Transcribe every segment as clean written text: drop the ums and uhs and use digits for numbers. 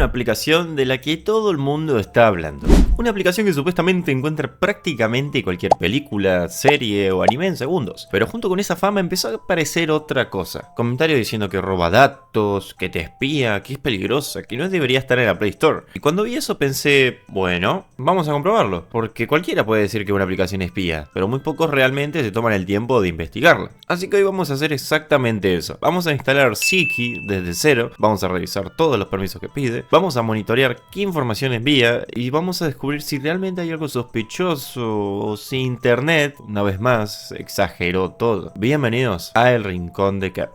una aplicación de la que todo el mundo está hablando. Una aplicación que supuestamente encuentra prácticamente cualquier película, serie o anime en segundos. Pero junto con esa fama empezó a aparecer otra cosa. Comentarios diciendo que roba datos, que te espía, que es peligrosa, que no debería estar en la Play Store. Y cuando vi eso pensé, bueno, vamos a comprobarlo. Porque cualquiera puede decir que una aplicación espía, pero muy pocos realmente se toman el tiempo de investigarla. Así que hoy vamos a hacer exactamente eso. Vamos a instalar Seeky desde cero, vamos a revisar todos los permisos que pide, vamos a monitorear qué información envía y vamos a descubrir si realmente hay algo sospechoso o si internet, una vez más, exageró todo. Bienvenidos a El Rincón de Kev.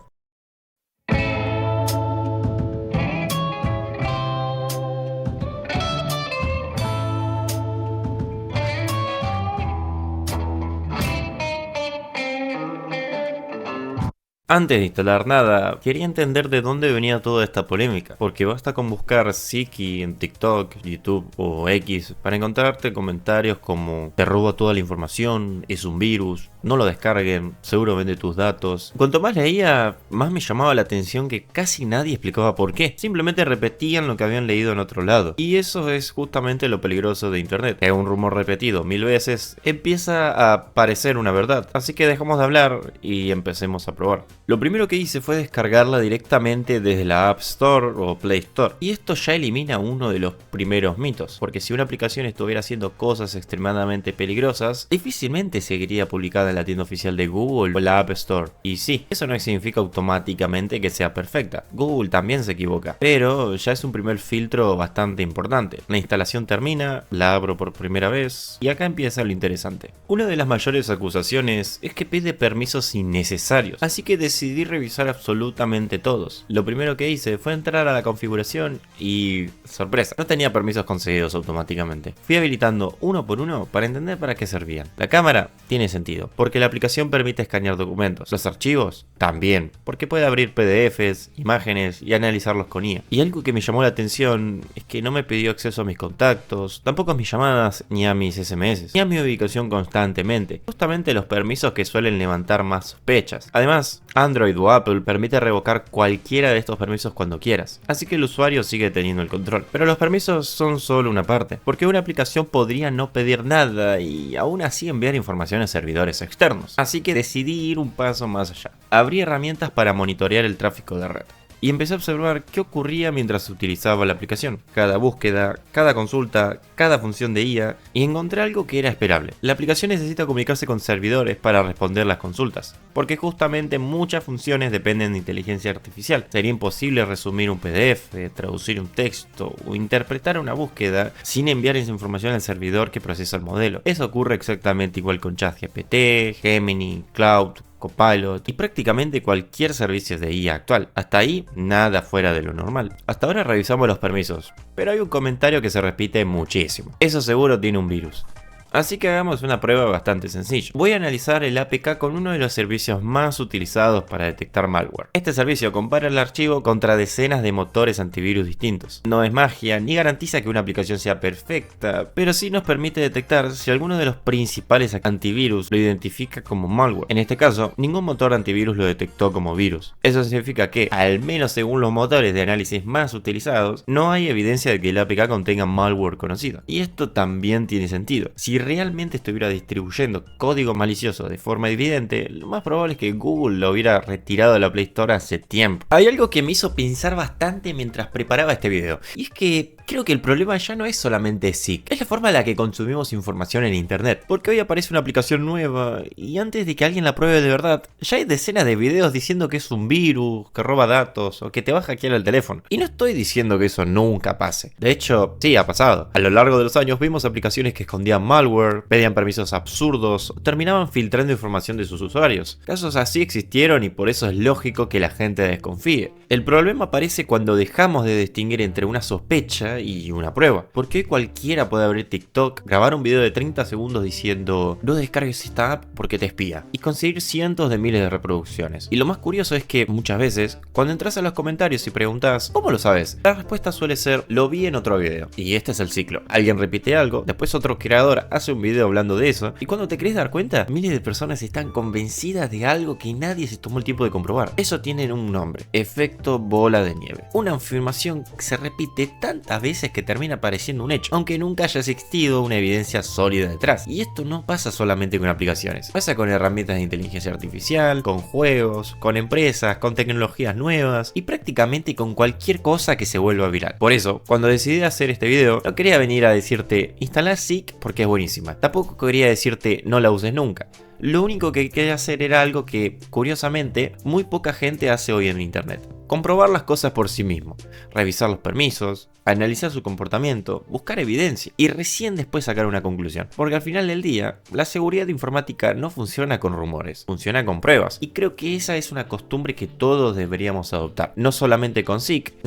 Antes de instalar nada, quería entender de dónde venía toda esta polémica, porque basta con buscar Seeky en TikTok, YouTube o X para encontrarte comentarios como te robo toda la información, es un virus, no lo descarguen, seguro vende tus datos. Cuanto más leía, más me llamaba la atención que casi nadie explicaba por qué, simplemente repetían lo que habían leído en otro lado. Y eso es justamente lo peligroso de internet, que un rumor repetido 1000 veces empieza a parecer una verdad, así que dejamos de hablar y empecemos a probar. Lo primero que hice fue descargarla directamente desde la App Store o Play Store. Y esto ya elimina uno de los primeros mitos, porque si una aplicación estuviera haciendo cosas extremadamente peligrosas, difícilmente seguiría publicada en la tienda oficial de Google o la App Store. Y sí, eso no significa automáticamente que sea perfecta. Google también se equivoca, pero ya es un primer filtro bastante importante. La instalación termina, la abro por primera vez y acá empieza lo interesante. Una de las mayores acusaciones es que pide permisos innecesarios, así que decidí revisar absolutamente todos. Lo primero que hice fue entrar a la configuración y... sorpresa, no tenía permisos concedidos automáticamente. Fui habilitando uno por uno para entender para qué servían. La cámara tiene sentido, porque la aplicación permite escanear documentos. Los archivos también, porque puede abrir PDFs, imágenes y analizarlos con IA. Y algo que me llamó la atención es que no me pidió acceso a mis contactos, tampoco a mis llamadas, ni a mis SMS, ni a mi ubicación constantemente. Justamente los permisos que suelen levantar más sospechas. Además, Android o Apple permite revocar cualquiera de estos permisos cuando quieras, así que el usuario sigue teniendo el control. Pero los permisos son solo una parte, porque una aplicación podría no pedir nada y aún así enviar información a servidores externos. Así que decidí ir un paso más allá. Abrí herramientas para monitorear el tráfico de red. Y empecé a observar qué ocurría mientras utilizaba la aplicación. Cada búsqueda, cada consulta, cada función de IA, y encontré algo que era esperable. La aplicación necesita comunicarse con servidores para responder las consultas, porque justamente muchas funciones dependen de inteligencia artificial. Sería imposible resumir un PDF, traducir un texto o interpretar una búsqueda sin enviar esa información al servidor que procesa el modelo. Eso ocurre exactamente igual con ChatGPT, Gemini, Cloud, Copilot y prácticamente cualquier servicio de IA actual. Hasta ahí, nada fuera de lo normal. Hasta ahora revisamos los permisos, pero hay un comentario que se repite muchísimo. Eso seguro tiene un virus. Así que hagamos una prueba bastante sencilla. Voy a analizar el APK con uno de los servicios más utilizados para detectar malware. Este servicio compara el archivo contra decenas de motores antivirus distintos. No es magia ni garantiza que una aplicación sea perfecta, pero sí nos permite detectar si alguno de los principales antivirus lo identifica como malware. En este caso, ningún motor antivirus lo detectó como virus. Eso significa que, al menos según los motores de análisis más utilizados, no hay evidencia de que el APK contenga malware conocido. Y esto también tiene sentido. Si realmente estuviera distribuyendo código malicioso de forma evidente, lo más probable es que Google lo hubiera retirado de la Play Store hace tiempo. Hay algo que me hizo pensar bastante mientras preparaba este video, y es que creo que el problema ya no es solamente Seek, es la forma en la que consumimos información en internet, porque hoy aparece una aplicación nueva y antes de que alguien la pruebe de verdad, ya hay decenas de videos diciendo que es un virus, que roba datos o que te va a hackear el teléfono. Y no estoy diciendo que eso nunca pase, de hecho, sí ha pasado. A lo largo de los años vimos aplicaciones que escondían malware, pedían permisos absurdos, o terminaban filtrando información de sus usuarios. Casos así existieron y por eso es lógico que la gente desconfíe. El problema aparece cuando dejamos de distinguir entre una sospecha y una prueba. Porque hoy cualquiera puede abrir TikTok, grabar un video de 30 segundos diciendo no descargues esta app porque te espía, y conseguir cientos de miles de reproducciones. Y lo más curioso es que muchas veces, cuando entras a los comentarios y preguntas ¿cómo lo sabes?, la respuesta suele ser lo vi en otro video. Y este es el ciclo. Alguien repite algo, después otro creador hace un video hablando de eso, y cuando te querés dar cuenta, miles de personas están convencidas de algo que nadie se tomó el tiempo de comprobar. Eso tiene un nombre: efecto bola de nieve. Una afirmación que se repite tantas veces que termina pareciendo un hecho, aunque nunca haya existido una evidencia sólida detrás. Y esto no pasa solamente con aplicaciones, pasa con herramientas de inteligencia artificial, con juegos, con empresas, con tecnologías nuevas y prácticamente con cualquier cosa que se vuelva viral. Por eso, cuando decidí hacer este video, no quería venir a decirte instalar Seek porque es buenísima. Tampoco quería decirte no la uses nunca. Lo único que quería hacer era algo que, curiosamente, muy poca gente hace hoy en internet: comprobar las cosas por sí mismo, revisar los permisos, analizar su comportamiento, buscar evidencia y recién después sacar una conclusión. Porque al final del día, la seguridad informática no funciona con rumores, funciona con pruebas. Y creo que esa es una costumbre que todos deberíamos adoptar. No solamente con Seek,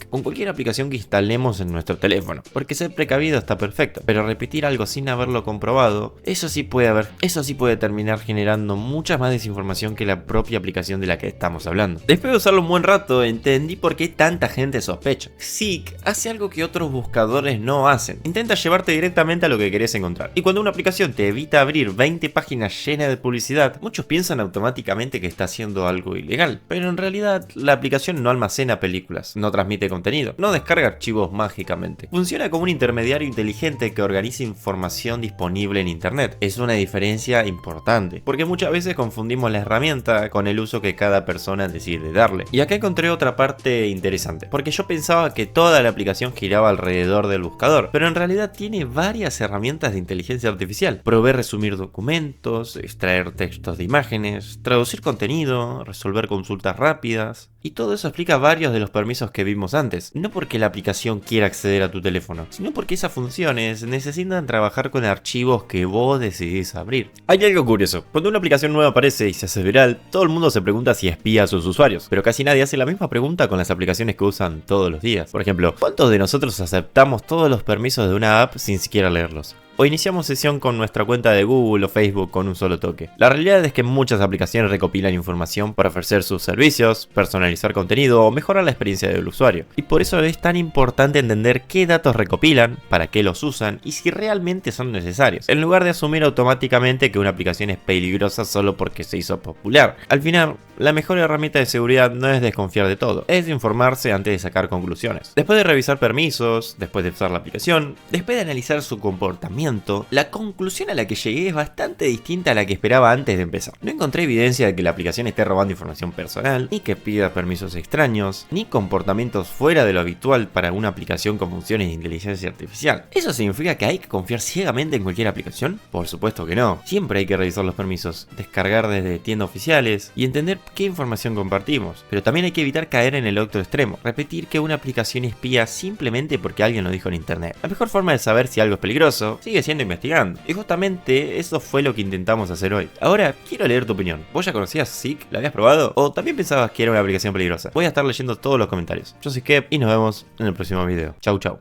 con cualquier aplicación que instalemos en nuestro teléfono. Porque ser precavido está perfecto, pero repetir algo sin haberlo comprobado, eso sí puede terminar generando mucha más desinformación que la propia aplicación de la que estamos hablando. Después de usarlo un buen rato, entendí por qué tanta gente sospecha. Seek hace algo que otros buscadores no hacen: intenta llevarte directamente a lo que querés encontrar. Y cuando una aplicación te evita abrir 20 páginas llenas de publicidad, muchos piensan automáticamente que está haciendo algo ilegal. Pero en realidad, la aplicación no almacena películas, no transmite contenido, no descarga archivos mágicamente. Funciona como un intermediario inteligente que organiza información disponible en internet. Es una diferencia importante, porque muchas veces confundimos la herramienta con el uso que cada persona decide darle. Y acá encontré otra parte interesante, porque yo pensaba que toda la aplicación giraba alrededor del buscador, pero en realidad tiene varias herramientas de inteligencia artificial. Provee resumir documentos, extraer textos de imágenes, traducir contenido, resolver consultas rápidas. Y todo eso explica varios de los permisos que vimos antes. No porque la aplicación quiera acceder a tu teléfono, sino porque esas funciones necesitan trabajar con archivos que vos decidís abrir. Hay algo curioso: cuando una aplicación nueva aparece y se hace viral, todo el mundo se pregunta si espía a sus usuarios, pero casi nadie hace la misma pregunta con las aplicaciones que usan todos los días. Por ejemplo, ¿cuántos de nosotros aceptamos todos los permisos de una app sin siquiera leerlos? O iniciamos sesión con nuestra cuenta de Google o Facebook con un solo toque. La realidad es que muchas aplicaciones recopilan información para ofrecer sus servicios, personalizar contenido o mejorar la experiencia del usuario. Y por eso es tan importante entender qué datos recopilan, para qué los usan y si realmente son necesarios, en lugar de asumir automáticamente que una aplicación es peligrosa solo porque se hizo popular. Al final, la mejor herramienta de seguridad no es desconfiar de todo, es informarse antes de sacar conclusiones. Después de revisar permisos, después de usar la aplicación, después de analizar su comportamiento, la conclusión a la que llegué es bastante distinta a la que esperaba antes de empezar. No encontré evidencia de que la aplicación esté robando información personal, ni que pida permisos extraños, ni comportamientos fuera de lo habitual para una aplicación con funciones de inteligencia artificial. ¿Eso significa que hay que confiar ciegamente en cualquier aplicación? Por supuesto que no. Siempre hay que revisar los permisos, descargar desde tiendas oficiales y entender qué información compartimos. Pero también hay que evitar caer en el otro extremo: repetir que una aplicación espía simplemente porque alguien lo dijo en internet. La mejor forma de saber si algo es peligroso sigue siendo investigando. Y justamente eso fue lo que intentamos hacer hoy. Ahora, quiero leer tu opinión. ¿Vos ya conocías Seek? ¿La habías probado? ¿O también pensabas que era una aplicación peligrosa? Voy a estar leyendo todos los comentarios. Yo soy Kep y nos vemos en el próximo video. Chau chau.